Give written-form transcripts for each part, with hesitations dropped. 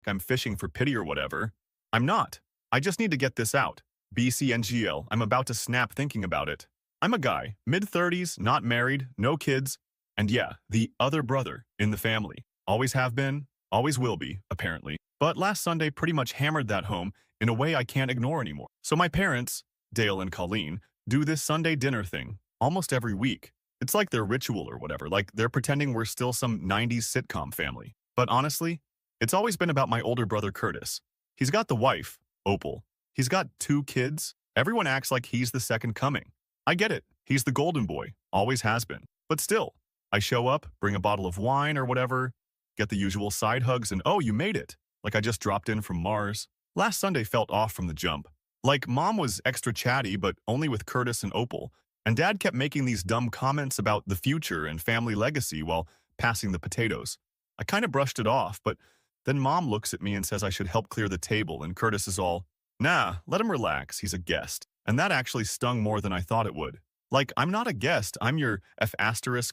I'm fishing for pity or whatever. I'm not. I just need to get this out. BCNGL, I'm about to snap thinking about it. I'm a guy, mid-30s, not married, no kids, and yeah, the other brother in the family. Always have been, always will be, apparently. But last Sunday pretty much hammered that home in a way I can't ignore anymore. So my parents, Dale and Colleen, do this Sunday dinner thing almost every week. It's like their ritual or whatever, like they're pretending we're still some 90s sitcom family. But honestly, it's always been about my older brother Curtis. He's got the wife, Opal. He's got 2 kids. Everyone acts like he's the second coming. I get it. He's the golden boy. Always has been. But still, I show up, bring a bottle of wine or whatever, get the usual side hugs, and oh, you made it. Like I just dropped in from Mars. Last Sunday felt off from the jump. Like Mom was extra chatty, but only with Curtis and Opal. And Dad kept making these dumb comments about the future and family legacy while passing the potatoes. I kind of brushed it off, but then Mom looks at me and says I should help clear the table, and Curtis is all, nah, let him relax, he's a guest. And that actually stung more than I thought it would. Like, I'm not a guest, I'm your F********ing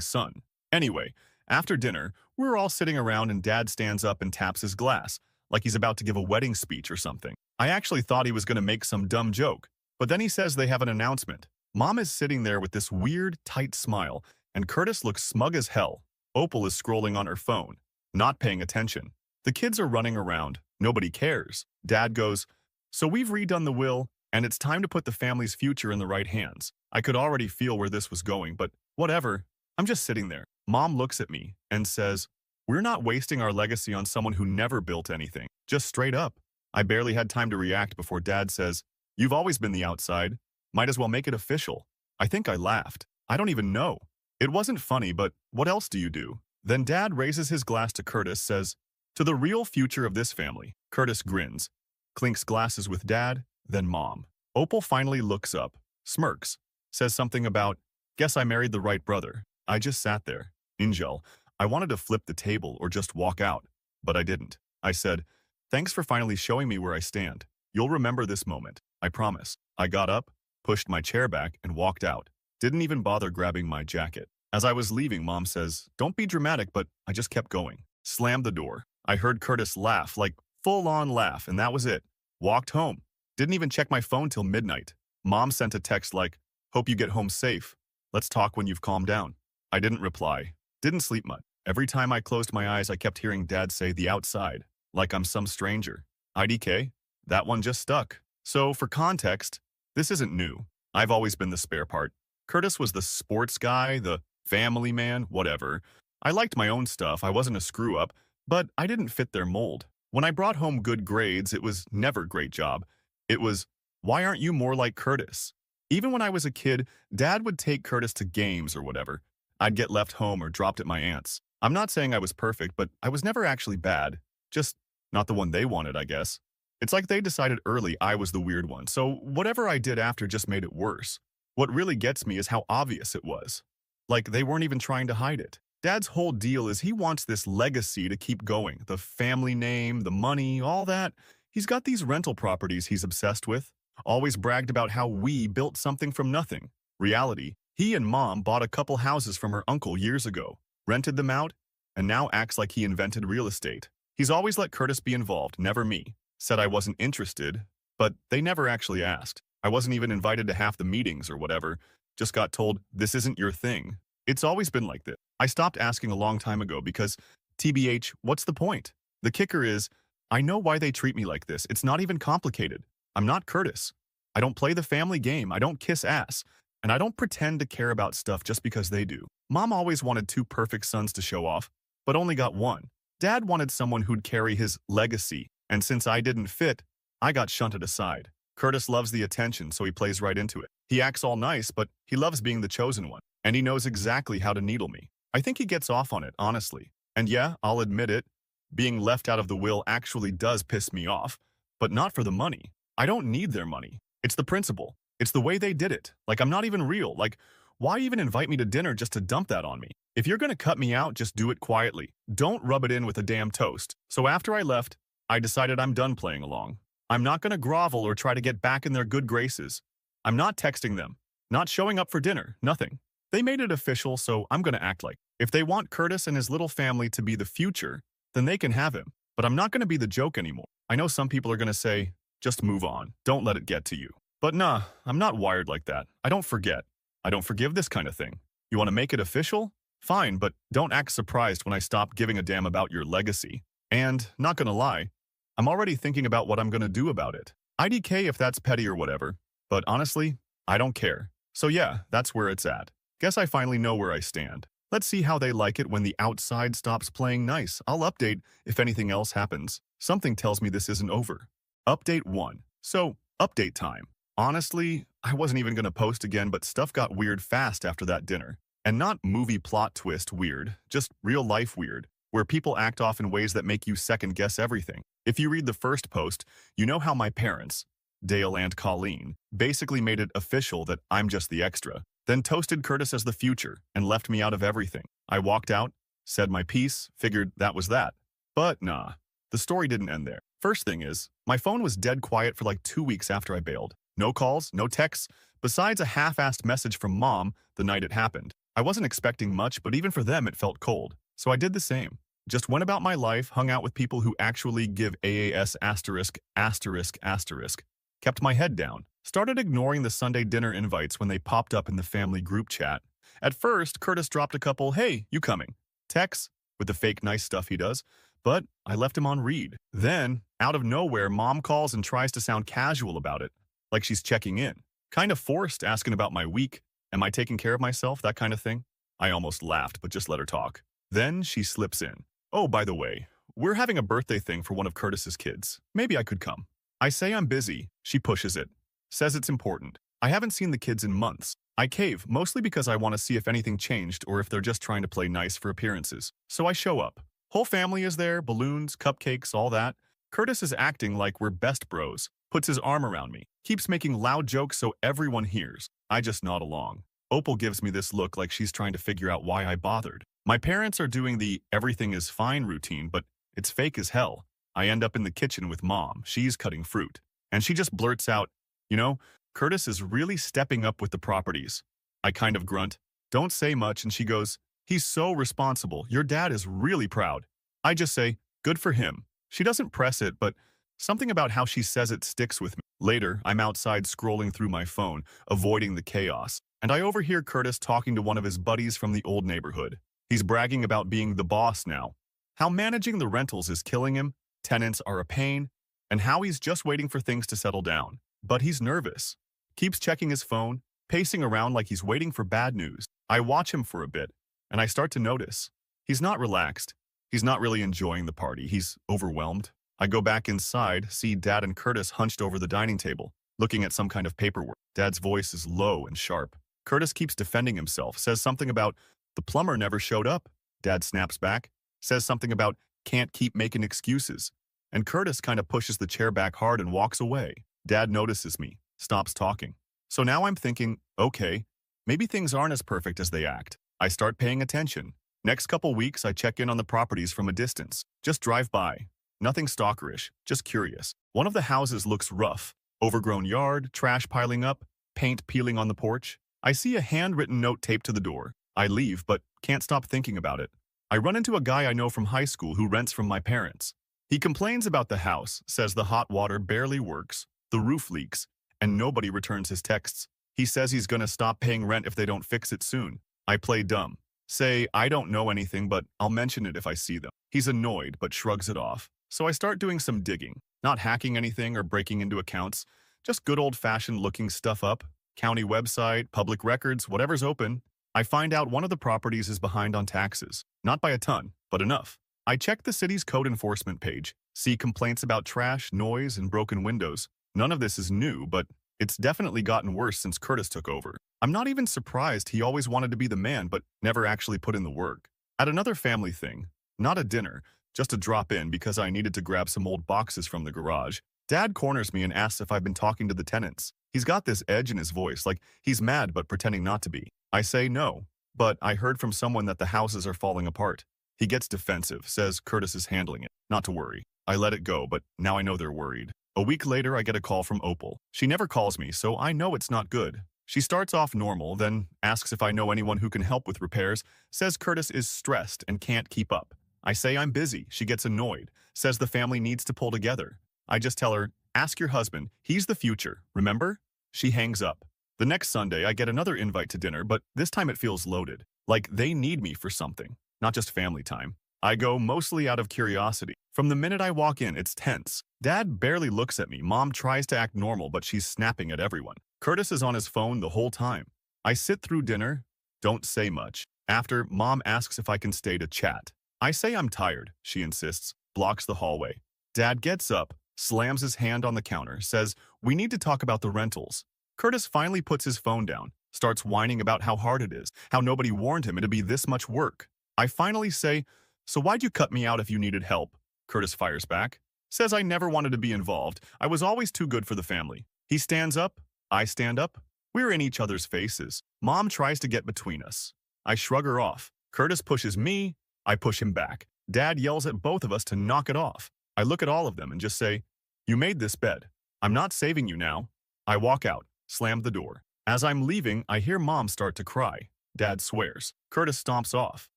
son. Anyway, after dinner, we're all sitting around and Dad stands up and taps his glass, like he's about to give a wedding speech or something. I actually thought he was going to make some dumb joke, but then he says they have an announcement. Mom is sitting there with this weird, tight smile, and Curtis looks smug as hell. Opal is scrolling on her phone, not paying attention. The kids are running around. Nobody cares. Dad goes, so we've redone the will, and it's time to put the family's future in the right hands. I could already feel where this was going, but whatever. I'm just sitting there. Mom looks at me and says, we're not wasting our legacy on someone who never built anything. Just straight up. I barely had time to react before Dad says, you've always been the outside. Might as well make it official. I think I laughed. I don't even know. It wasn't funny, but what else do you do? Then Dad raises his glass to Curtis, says, to the real future of this family. Curtis grins, clinks glasses with Dad, then Mom. Opal finally looks up, smirks, says something about, guess I married the right brother. I just sat there. Angel, I wanted to flip the table or just walk out, but I didn't. I said, thanks for finally showing me where I stand. You'll remember this moment. I promise. I got up, pushed my chair back, and walked out. Didn't even bother grabbing my jacket. As I was leaving, Mom says, don't be dramatic, but I just kept going. Slammed the door. I heard Curtis laugh, like full-on laugh, and that was it. Walked home. Didn't even check my phone till midnight. Mom sent a text like, hope you get home safe. Let's talk when you've calmed down. I didn't reply. Didn't sleep much. Every time I closed my eyes, I kept hearing Dad say the outside, like I'm some stranger. IDK? That one just stuck. So, for context, this isn't new. I've always been the spare part. Curtis was the sports guy, the family man, whatever. I liked my own stuff, I wasn't a screw-up, but I didn't fit their mold. When I brought home good grades, it was never great job. It was, why aren't you more like Curtis? Even when I was a kid, Dad would take Curtis to games or whatever. I'd get left home or dropped at my aunt's. I'm not saying I was perfect, but I was never actually bad. Just not the one they wanted, I guess. It's like they decided early I was the weird one, so whatever I did after just made it worse. What really gets me is how obvious it was. Like they weren't even trying to hide it. Dad's whole deal is he wants this legacy to keep going. The family name, the money, all that. He's got these rental properties he's obsessed with. Always bragged about how we built something from nothing. Reality, he and Mom bought a couple houses from her uncle years ago, rented them out, and now acts like he invented real estate. He's always let Curtis be involved, never me. Said I wasn't interested, but they never actually asked. I wasn't even invited to half the meetings or whatever. Just got told, this isn't your thing. It's always been like this. I stopped asking a long time ago because, TBH, what's the point? The kicker is, I know why they treat me like this. It's not even complicated. I'm not Curtis. I don't play the family game. I don't kiss ass. And I don't pretend to care about stuff just because they do. Mom always wanted 2 perfect sons to show off, but only got 1. Dad wanted someone who'd carry his legacy, and since I didn't fit, I got shunted aside. Curtis loves the attention, so he plays right into it. He acts all nice, but he loves being the chosen one, and he knows exactly how to needle me. I think he gets off on it, honestly. And yeah, I'll admit it, being left out of the will actually does piss me off, but not for the money. I don't need their money. It's the principle. It's the way they did it. Like, I'm not even real. Like, why even invite me to dinner just to dump that on me? If you're gonna cut me out, just do it quietly. Don't rub it in with a damn toast. So after I left, I decided I'm done playing along. I'm not gonna grovel or try to get back in their good graces. I'm not texting them, not showing up for dinner, nothing. They made it official, so I'm gonna act like. If they want Curtis and his little family to be the future, then they can have him. But I'm not going to be the joke anymore. I know some people are going to say, just move on. Don't let it get to you. But nah, I'm not wired like that. I don't forget. I don't forgive this kind of thing. You want to make it official? Fine, but don't act surprised when I stop giving a damn about your legacy. And, not gonna lie, I'm already thinking about what I'm gonna do about it. IDK if that's petty or whatever. But honestly, I don't care. So yeah, that's where it's at. Guess I finally know where I stand. Let's see how they like it when the outside stops playing nice. I'll update if anything else happens. Something tells me this isn't over. Update 1. So, update time. Honestly, I wasn't even gonna post again, but stuff got weird fast after that dinner. And not movie plot twist weird, just real life weird, where people act off in ways that make you second guess everything. If you read the first post, you know how my parents, Dale and Colleen, basically made it official that I'm just the extra, then toasted Curtis as the future and left me out of everything. I walked out, said my piece, figured that was that. But nah, the story didn't end there. First thing is, my phone was dead quiet for like 2 weeks after I bailed. No calls, no texts, besides a half-assed message from Mom the night it happened. I wasn't expecting much, but even for them it felt cold. So I did the same. Just went about my life, hung out with people who actually give AAS asterisk, asterisk, asterisk. Kept my head down. Started ignoring the Sunday dinner invites when they popped up in the family group chat. At first, Curtis dropped a couple, hey, you coming? Texts, with the fake nice stuff he does, but I left him on read. Then, out of nowhere, Mom calls and tries to sound casual about it, like she's checking in. Kind of forced, asking about my week. Am I taking care of myself? That kind of thing. I almost laughed, but just let her talk. Then she slips in. Oh, by the way, we're having a birthday thing for one of Curtis's kids. Maybe I could come. I say I'm busy. She pushes it. Says it's important. I haven't seen the kids in months. I cave, mostly because I want to see if anything changed or if they're just trying to play nice for appearances. So I show up. Whole family is there, balloons, cupcakes, all that. Curtis is acting like we're best bros. Puts his arm around me. Keeps making loud jokes so everyone hears. I just nod along. Opal gives me this look like she's trying to figure out why I bothered. My parents are doing the everything is fine routine, but it's fake as hell. I end up in the kitchen with Mom. She's cutting fruit. And she just blurts out, you know, Curtis is really stepping up with the properties. I kind of grunt, don't say much, and she goes, he's so responsible. Your dad is really proud. I just say, good for him. She doesn't press it, but something about how she says it sticks with me. Later, I'm outside scrolling through my phone, avoiding the chaos, and I overhear Curtis talking to one of his buddies from the old neighborhood. He's bragging about being the boss now, how managing the rentals is killing him, tenants are a pain, and how he's just waiting for things to settle down. But he's nervous. Keeps checking his phone, pacing around like he's waiting for bad news. I watch him for a bit, and I start to notice. He's not relaxed. He's not really enjoying the party. He's overwhelmed. I go back inside, see Dad and Curtis hunched over the dining table, looking at some kind of paperwork. Dad's voice is low and sharp. Curtis keeps defending himself, says something about, the plumber never showed up. Dad snaps back, says something about, can't keep making excuses. And Curtis kind of pushes the chair back hard and walks away. Dad notices me, stops talking. So now I'm thinking, okay, maybe things aren't as perfect as they act. I start paying attention. Next couple weeks, I check in on the properties from a distance. Just drive by. Nothing stalkerish, just curious. One of the houses looks rough. Overgrown yard, trash piling up, paint peeling on the porch. I see a handwritten note taped to the door. I leave, but can't stop thinking about it. I run into a guy I know from high school who rents from my parents. He complains about the house, says the hot water barely works, the roof leaks, and nobody returns his texts. He says he's gonna stop paying rent if they don't fix it soon. I play dumb. Say, I don't know anything, but I'll mention it if I see them. He's annoyed, but shrugs it off. So I start doing some digging, not hacking anything or breaking into accounts, just good old-fashioned looking stuff up, county website, public records, whatever's open. I find out one of the properties is behind on taxes, not by a ton, but enough. I check the city's code enforcement page, see complaints about trash, noise, and broken windows. None of this is new, but it's definitely gotten worse since Curtis took over. I'm not even surprised he always wanted to be the man, but never actually put in the work. At another family thing, not a dinner, just a drop in because I needed to grab some old boxes from the garage. Dad corners me and asks if I've been talking to the tenants. He's got this edge in his voice, like he's mad but pretending not to be. I say no, but I heard from someone that the houses are falling apart. He gets defensive, says Curtis is handling it. Not to worry. I let it go, but now I know they're worried. A week later, I get a call from Opal. She never calls me, so I know it's not good. She starts off normal, then asks if I know anyone who can help with repairs, says Curtis is stressed and can't keep up. I say I'm busy. She gets annoyed, says the family needs to pull together. I just tell her, ask your husband. He's the future, remember? She hangs up. The next Sunday, I get another invite to dinner, but this time it feels loaded. Like they need me for something, not just family time. I go mostly out of curiosity. From the minute I walk in, it's tense. Dad barely looks at me. Mom tries to act normal, but she's snapping at everyone. Curtis is on his phone the whole time. I sit through dinner, don't say much. After, Mom asks if I can stay to chat. I say I'm tired, she insists, blocks the hallway. Dad gets up, slams his hand on the counter, says, we need to talk about the rentals. Curtis finally puts his phone down, starts whining about how hard it is, how nobody warned him it'd be this much work. I finally say, so why'd you cut me out if you needed help? Curtis fires back, says I never wanted to be involved. I was always too good for the family. He stands up, I stand up. We're in each other's faces. Mom tries to get between us. I shrug her off. Curtis pushes me, I push him back. Dad yells at both of us to knock it off. I look at all of them and just say, you made this bed. I'm not saving you now. I walk out, slam the door. As I'm leaving, I hear Mom start to cry. Dad swears. Curtis stomps off.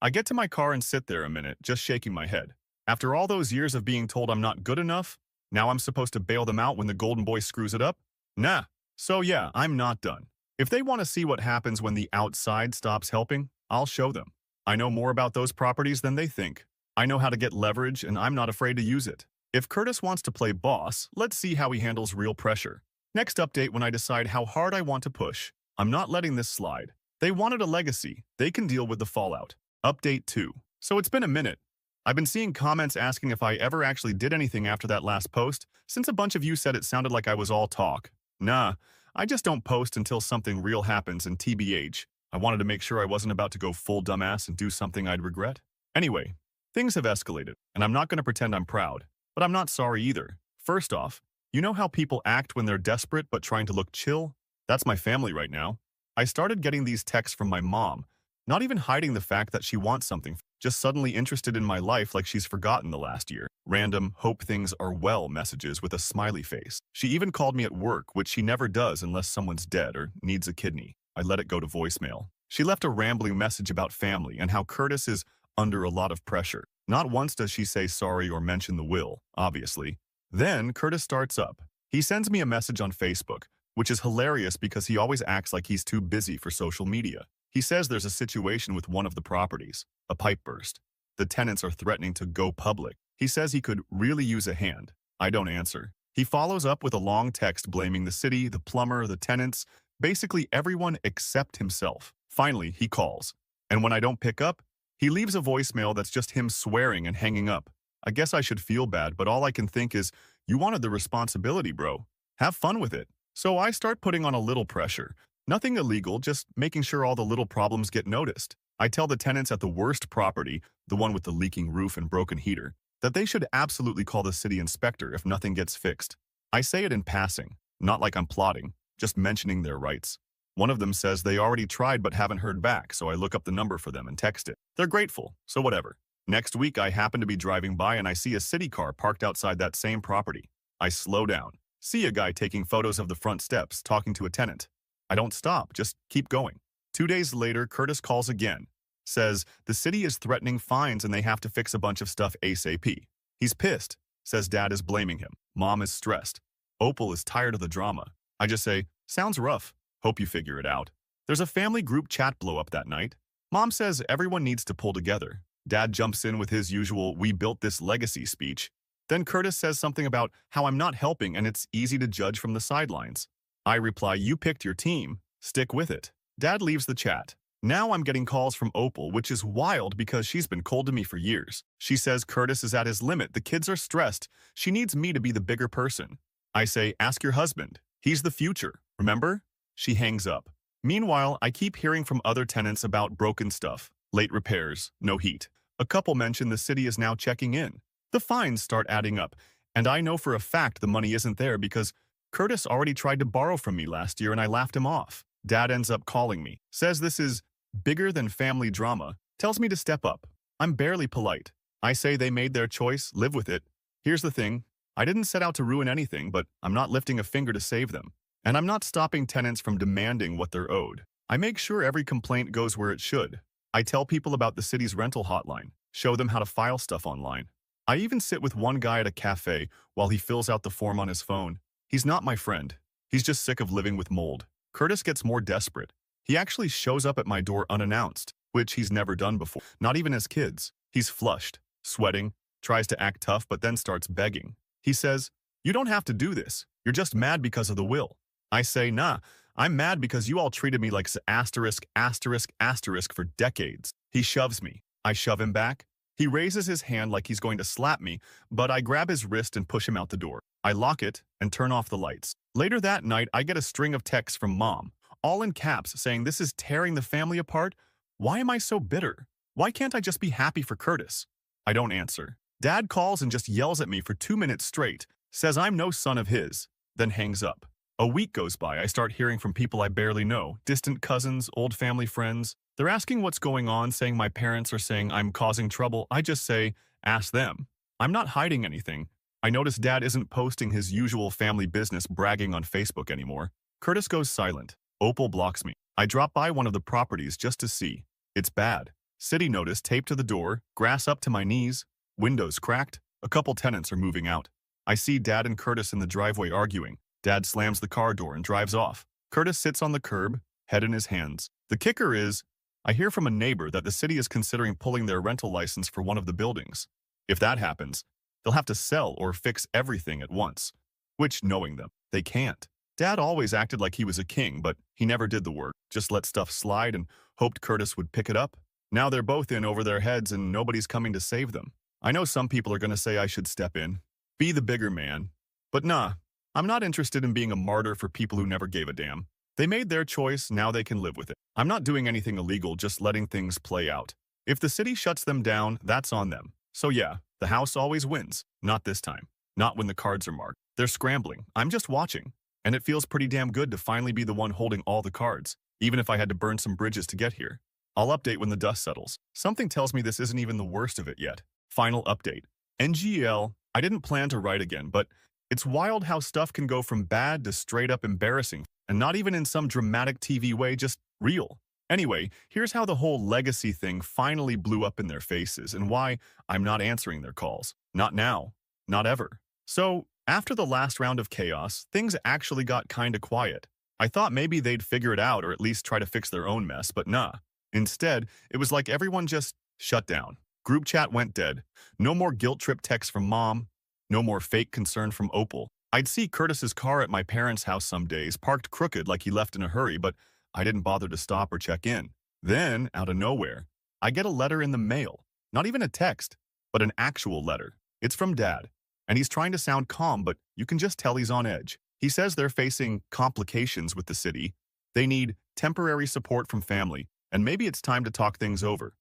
I get to my car and sit there a minute, just shaking my head. After all those years of being told I'm not good enough, now I'm supposed to bail them out when the golden boy screws it up? Nah. So yeah, I'm not done. If they want to see what happens when the outside stops helping, I'll show them. I know more about those properties than they think. I know how to get leverage, and I'm not afraid to use it. If Curtis wants to play boss, let's see how he handles real pressure. Next update when I decide how hard I want to push. I'm not letting this slide. They wanted a legacy. They can deal with the fallout. Update 2. So it's been a minute. I've been seeing comments asking if I ever actually did anything after that last post, since a bunch of you said it sounded like I was all talk. Nah, I just don't post until something real happens, and TBH, I wanted to make sure I wasn't about to go full dumbass and do something I'd regret. Anyway, things have escalated, and I'm not going to pretend I'm proud, but I'm not sorry either. First off, you know how people act when they're desperate but trying to look chill? That's my family right now. I started getting these texts from my mom, not even hiding the fact that she wants something, just suddenly interested in my life like she's forgotten the last year. Random, hope things are well messages with a smiley face. She even called me at work, which she never does unless someone's dead or needs a kidney. I let it go to voicemail. She left a rambling message about family and how Curtis is under a lot of pressure. Not once does she say sorry or mention the will, obviously. Then Curtis starts up. He sends me a message on Facebook, which is hilarious because he always acts like he's too busy for social media. He says there's a situation with one of the properties, a pipe burst. The tenants are threatening to go public. He says he could really use a hand. I don't answer. He follows up with a long text blaming the city, the plumber, the tenants, basically everyone except himself. Finally, he calls. And when I don't pick up, he leaves a voicemail that's just him swearing and hanging up. I guess I should feel bad, but all I can think is, you wanted the responsibility, bro. Have fun with it. So I start putting on a little pressure. Nothing illegal, just making sure all the little problems get noticed. I tell the tenants at the worst property, the one with the leaking roof and broken heater, that they should absolutely call the city inspector if nothing gets fixed. I say it in passing, not like I'm plotting, just mentioning their rights. One of them says they already tried but haven't heard back, so I look up the number for them and text it. They're grateful, so whatever. Next week, I happen to be driving by and I see a city car parked outside that same property. I slow down, see a guy taking photos of the front steps, talking to a tenant. I don't stop, just keep going. 2 days later, Curtis calls again. Says the city is threatening fines and they have to fix a bunch of stuff ASAP. He's pissed. Says Dad is blaming him. Mom is stressed. Opal is tired of the drama. I just say, sounds rough. Hope you figure it out. There's a family group chat blow up that night. Mom says everyone needs to pull together. Dad jumps in with his usual "we built this legacy" speech. Then Curtis says something about how I'm not helping and it's easy to judge from the sidelines. I reply, you picked your team. Stick with it. Dad leaves the chat. Now I'm getting calls from Opal, which is wild because she's been cold to me for years. She says Curtis is at his limit. The kids are stressed. She needs me to be the bigger person. I say, ask your husband. He's the future, remember? She hangs up. Meanwhile, I keep hearing from other tenants about broken stuff. Late repairs, no heat. A couple mention the city is now checking in. The fines start adding up, and I know for a fact the money isn't there because Curtis already tried to borrow from me last year and I laughed him off. Dad ends up calling me, says this is bigger than family drama, tells me to step up. I'm barely polite. I say they made their choice, live with it. Here's the thing, I didn't set out to ruin anything, but I'm not lifting a finger to save them. And I'm not stopping tenants from demanding what they're owed. I make sure every complaint goes where it should. I tell people about the city's rental hotline. show them how to file stuff online. I even sit with one guy at a cafe while he fills out the form on his phone. He's not my friend. He's just sick of living with mold. Curtis gets more desperate. He actually shows up at my door unannounced, which he's never done before, not even as kids. He's flushed, sweating, tries to act tough, but then starts begging. He says, "You don't have to do this. You're just mad because of the will." I say, "Nah, I'm mad because you all treated me like asterisk, asterisk, asterisk for decades." He shoves me. I shove him back. He raises his hand like he's going to slap me, but I grab his wrist and push him out the door. I lock it and turn off the lights. Later that night, I get a string of texts from Mom, all in caps, saying this is tearing the family apart. Why am I so bitter? Why can't I just be happy for Curtis? I don't answer. Dad calls and just yells at me for 2 minutes straight, says I'm no son of his, then hangs up. A week goes by. I start hearing from people I barely know, distant cousins, old family friends. They're asking what's going on, saying my parents are saying I'm causing trouble. I just say, ask them. I'm not hiding anything. I notice Dad isn't posting his usual family business bragging on Facebook anymore. Curtis goes silent. Opal blocks me. I drop by one of the properties just to see. It's bad. City notice taped to the door, grass up to my knees, windows cracked. A couple tenants are moving out. I see Dad and Curtis in the driveway arguing. Dad slams the car door and drives off. Curtis sits on the curb, head in his hands. The kicker is, I hear from a neighbor that the city is considering pulling their rental license for one of the buildings. If that happens, they'll have to sell or fix everything at once, which, knowing them, they can't. Dad always acted like he was a king, but he never did the work, just let stuff slide and hoped Curtis would pick it up. Now they're both in over their heads and nobody's coming to save them. I know some people are going to say I should step in, be the bigger man, but nah, I'm not interested in being a martyr for people who never gave a damn. They made their choice, now they can live with it. I'm not doing anything illegal, just letting things play out. If the city shuts them down, that's on them. So yeah, the house always wins. Not this time. Not when the cards are marked. They're scrambling. I'm just watching. And it feels pretty damn good to finally be the one holding all the cards, even if I had to burn some bridges to get here. I'll update when the dust settles. Something tells me this isn't even the worst of it yet. Final update. NGL, I didn't plan to write again, but it's wild how stuff can go from bad to straight up embarrassing, and not even in some dramatic TV way, just real. Anyway, here's how the whole legacy thing finally blew up in their faces and why I'm not answering their calls. Not now. Not ever. So, after the last round of chaos, things actually got kinda quiet. I thought maybe they'd figure it out or at least try to fix their own mess, but nah. Instead, it was like everyone just shut down. Group chat went dead. No more guilt trip texts from Mom. No more fake concern from Opal. I'd see Curtis's car at my parents' house some days, parked crooked like he left in a hurry, but I didn't bother to stop or check in. Then, out of nowhere, I get a letter in the mail. Not even a text, but an actual letter. It's from Dad, and he's trying to sound calm, but you can just tell he's on edge. He says they're facing complications with the city. They need temporary support from family, and maybe it's time to talk things over.